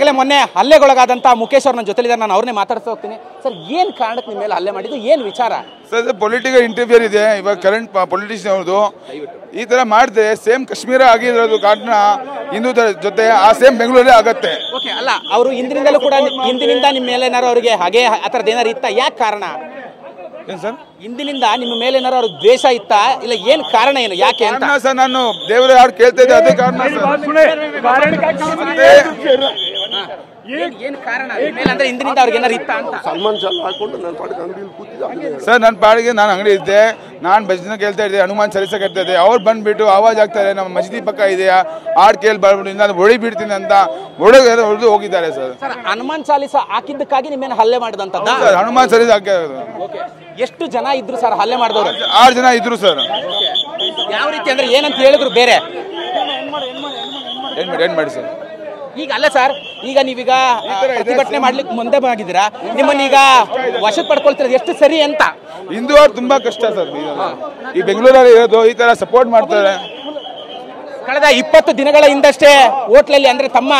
ಈಗಾಗಲೇ ಮೊನ್ನೆ ಹಲ್ಲೆಗೊಳಗಾದಂಥ ಮುಖೇಶ್ ಅವ್ರ ನನ್ನ ಜೊತೆಲಿದ್ದಾರೆ, ನಾನು ಅವ್ರನ್ನೇ ಮಾತಾಡ್ತಾ ಹೋಗ್ತೀನಿ. ಸರ್, ಏನು ಕಾರಣಕ್ಕೆ ನಿಮ್ಮ ಮೇಲೆ ಹಲ್ಲೆ ಮಾಡಿದ್ದು, ಏನು ವಿಚಾರ? ಸರ್, ಪೊಲಿಟಿಕಲ್ ಇಂಟರ್ಫಿಯರ್ ಇದೆ ಇವಾಗ ಕರೆಂಟ್ ಪೊಲಿಟಿಷಿಯನ್ ಅವ್ರದ್ದು. ಈ ಥರ ಮಾಡಿದ್ರೆ ಸೇಮ್ ಕಾಶ್ಮೀರ ಆಗಿರೋದು ಕಾರಣ ಹಿಂದೂ ಜೊತೆ ಆ ಸೇಮ್ ಬೆಂಗಳೂರಲ್ಲೇ ಆಗತ್ತೆ. ಓಕೆ, ಅಲ್ಲ ಅವರು ಹಿಂದಿನಿಂದಲೂ ಕೂಡ ಹಿಂದಿನಿಂದ ನಿಮ್ಮ ಮೇಲೆ ಏನಾರು ಅವರಿಗೆ ಹಾಗೆ ಆ ಥರದ್ದು ಏನಾರು ಇತ್ತಾ? ಯಾಕೆ ಕಾರಣ ಏನು ಸರ್? ಹಿಂದಿನಿಂದ ನಿಮ್ಮ ಮೇಲೆ ಏನಾರು ಅವ್ರಿಗೆ ದ್ವೇಷ ಇತ್ತಾ, ಇಲ್ಲ ಏನು ಕಾರಣ, ಏನು ಯಾಕೆ ಅಂತ? ಸರ್, ನಾನು ದೇವರ ಹಾಡು ಕೇಳ್ತಾ ಇದ್ದೆ, ಅದೇ ಕಾರಣ ಏನು ಕಾರಣ ಅಂದ್ರೆ ಹಿಂದಿನಿಂದ ಅವ್ರಿಗೆ ಏನಾರು ಇತ್ತಾ ಅಂತ? ಸರ್, ನನ್ನ ಪಾಡಿಗೆ ನಾನು ಅಂಗಡಿ ಇದ್ದೆ, ನಾನು ಭಜನೆ ಕೇಳ್ತಾ ಇದ್ದೆ, ಹನುಮಾನ್ ಚಾಲೀಸ ಕೇಳ್ತಾ ಇದ್ದೆ. ಅವ್ರು ಬಂದ್ಬಿಟ್ಟು ಆವಾಜ್ ಆಗ್ತಾರೆ, ನಮ್ಮ ಮಸೀದಿ ಪಕ್ಕ ಇದೆಯಾ, ಹಾಡು ಕೇಳಿ ಬರ್ಬಿಟ್ಟು ನಾನು ಹೊಡಿ ಬಿಡ್ತೀನಿ ಅಂತ ಹೊಡೆದು ಹೋಗಿದ್ದಾರೆ ಸರ್. ಸರ್, ಹನುಮಾನ್ ಚಾಲೀಸ ಹಾಕಿದ್ದಕ್ಕಾಗಿ ನಿಮ್ಮೇನು ಹಲ್ಲೆ ಮಾಡಿದಂತದ್ದು? ಹನುಮಾನ್ ಚಾಲೀಸ ಹಾಕಿರೋದು. ಎಷ್ಟು ಜನ ಇದ್ರು ಸರ್ ಹಲ್ಲೆ ಮಾಡಿದವರು? 6 ಜನ ಇದ್ರು ಸರ್. ಯಾವ ರೀತಿ ಅಂದ್ರೆ ಏನಂತ ಹೇಳಿದ್ರು ಬೇರೆ? ಏನ್ ಮಾಡಿ ಸರ್? ಈಗ ಅಲ್ಲ ಸರ್, ಈಗ ನೀವೀಗ ಪ್ರತಿಭಟನೆ ಮಾಡ್ಲಿಕ್ಕೆ ಮುಂದೆ ಆಗಿದ್ದೀರಾ, ನಿಮ್ಮನ್ನ ಈಗ ವಶಕ್ಕೆ ಪಡ್ಕೊಳ್ತಿರೋದು ಎಷ್ಟು ಸರಿ ಅಂತ? ಹಿಂದೂ ಅವ್ರು ತುಂಬಾ ಕಷ್ಟ ಸರ್. ಈ ಬೆಂಗಳೂರಲ್ಲಿ ಇರೋದು ಈ ತರ ಸಪೋರ್ಟ್ ಮಾಡ್ತಾರೆ. ಕಳೆದ 20 ದಿನಗಳ ಹಿಂದಷ್ಟೇ ಹೋಟ್ಲಲ್ಲಿ, ಅಂದ್ರೆ ತಮ್ಮ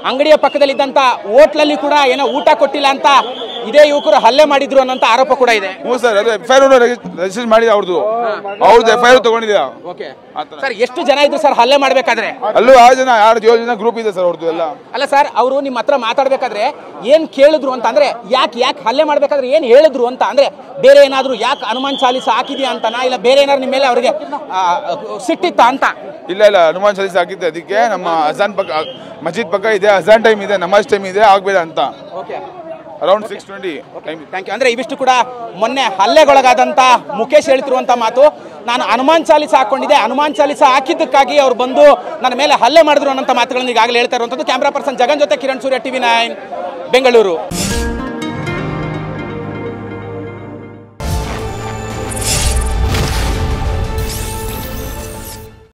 ಅಂಗಡಿಯ ಪಕ್ಕದಲ್ಲಿದ್ದಂತ ಹೋಟ್ಲಲ್ಲಿ ಕೂಡ ಏನೋ ಊಟ ಕೊಟ್ಟಿಲ್ಲ ಅಂತ ಇದೇ ಯುವಕರು ಹಲ್ಲೆ ಮಾಡಿದ್ರು ಅನ್ನೋಂತ ಆರೋಪ ಕೂಡ ಇದೆ. ಹ್ಞೂ ಸರ್, ಅದು FIR ರಿಜಿಸ್ಟರ್ ಮಾಡಿ ಅವ್ರದ್ದು FIR ತಗೊಂಡಿದ್ದೀರಾ? ಸರ್, ಎಷ್ಟು ಜನ ಇದ್ರು ಸರ್ ಹಲ್ಲೆ ಮಾಡ್ಬೇಕಾದ್ರೆ? ಅಲ್ಲೂ 6 ಜನ 7 ಜನ ಗ್ರೂಪ್ ಇದೆ ಸರ್ ಅವ್ರದ್ದು ಎಲ್ಲ. ಅಲ್ಲ ಸರ್, ಅವರು ನಿಮ್ಮ ಹತ್ರ ಮಾತಾಡ್ಬೇಕಾದ್ರೆ ಏನ್ ಕೇಳಿದ್ರು ಅಂತ, ಅಂದ್ರೆ ಯಾಕೆ ಹಲ್ಲೆ ಮಾಡ್ಬೇಕಾದ್ರೆ ಏನ್ ಹೇಳಿದ್ರು ಅಂತ, ಅಂದ್ರೆ ಬೇರೆ ಏನಾದ್ರು ಯಾಕೆ ಹನುಮಾನ್ ಚಾಲೀಸ ಹಾಕಿದ್ಯಾ ಅಂತನಾ, ಇಲ್ಲ ಬೇರೆ ಏನಾದ್ರು ನಿಮ್ಮ ಮೇಲೆ ಅವರಿಗೆ ಸಿಟ್ಟಿತ್ತ ಅಂತ? ಇಲ್ಲ, ಹನುಮಾನ್ ಚಾಲೀಸ ಹಾಕಿದ್ದೆ, ಅದಕ್ಕೆ ನಮ್ಮ ಅಜಾನ್ ಪಕ್ಕ ಮಸ್ಜಿದ್ ಪಕ್ಕ ಇದೆ, ಅಜಾನ್ ಟೈಮ್ ಇದೆ, ನಮಾಜ್ ಟೈಮ್ ಇದೆ, ಆಗ್ಬೇಡ ಅಂತ. Around 6:20 time. Thank you. ಅಂದ್ರೆ ಇವಿಷ್ಟು ಕೂಡ ಮೊನ್ನೆ ಹಲ್ಲೆಗೊಳಗಾದಂತ ಮುಖೇಶ್ ಹೇಳ್ತಿರುವಂತ ಮಾತು. ನಾನು ಹನುಮಾನ್ ಚಾಲೀಸ ಹಾಕೊಂಡಿದ್ದೆ, ಹನುಮಾನ್ ಚಾಲೀಸ ಹಾಕಿದ್ದಕ್ಕಾಗಿ ಅವ್ರು ಬಂದು ನನ್ನ ಮೇಲೆ ಹಲ್ಲೆ ಮಾಡಿದ್ರು ಅನ್ನೋಂಥ ಮಾತುಗಳನ್ನು ಈಗಾಗಲೇ ಹೇಳ್ತಾ ಇರುವಂಥದ್ದು. ಕ್ಯಾಮ್ರಾ ಪರ್ಸನ್ ಜಗನ್ ಜೊತೆ ಕಿರಣ್ ಸೂರ್ಯ, TV9 ಬೆಂಗಳೂರು.